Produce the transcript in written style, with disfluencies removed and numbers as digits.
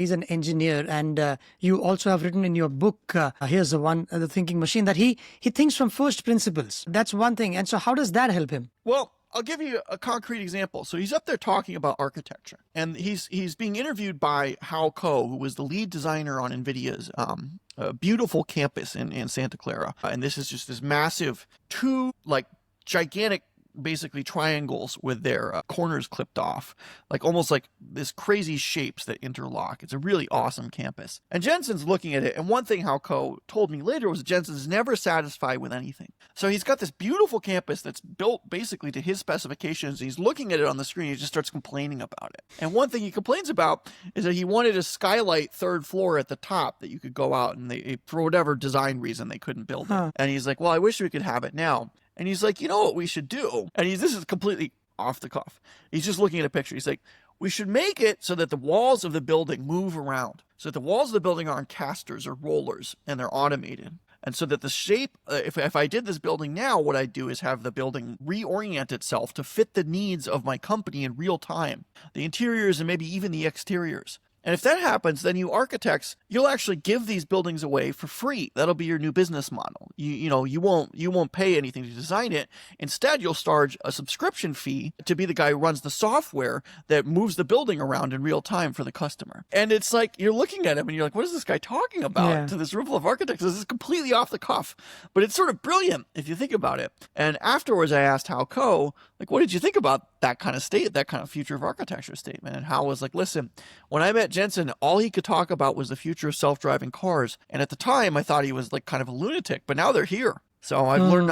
He's an engineer, and you also have written in your book, here's the one, The Thinking Machine, that he thinks from first principles. That's one thing. And so how does that help him? Well, I'll give you a concrete example. So he's up there talking about architecture, and he's being interviewed by Hao Ko, who was the lead designer on Nvidia's beautiful campus in Santa Clara. And this is just this massive gigantic basically triangles with their corners clipped off, almost like this crazy shapes that interlock. It's a really awesome campus. And Jensen's looking at it, and one thing Hauko told me later was Jensen's never satisfied with anything. So he's got this beautiful campus that's built basically to his specifications. He's looking at it on the screen, he just starts complaining about it. And one thing he complains about is that he wanted a skylight third floor at the top that you could go out, and they, for whatever design reason, they couldn't build it. And he's like, well, I wish we could have it now. And he's like, you know what we should do? And this is completely off the cuff. He's just looking at a picture. He's like, we should make it so that the walls of the building move around. So that the walls of the building are on casters or rollers, and they're automated. And so that the shape, if I did this building now, what I'd do is have the building reorient itself to fit the needs of my company in real time. The interiors and maybe even the exteriors. And if that happens, then you architects, you'll actually give these buildings away for free. That'll be your new business model. You won't pay anything to design it. Instead, you'll charge a subscription fee to be the guy who runs the software that moves the building around in real time for the customer. And it's like, you're looking at him and you're like, what is this guy talking about to this room full of architects? This is completely off the cuff, but it's sort of brilliant if you think about it. And afterwards, I asked Hao Ko, what did you think about that kind of future of architecture statement? And Hao was like, listen, when I met Jensen, all he could talk about was the future of self-driving cars. And at the time, I thought he was kind of a lunatic, but now they're here. So I've learned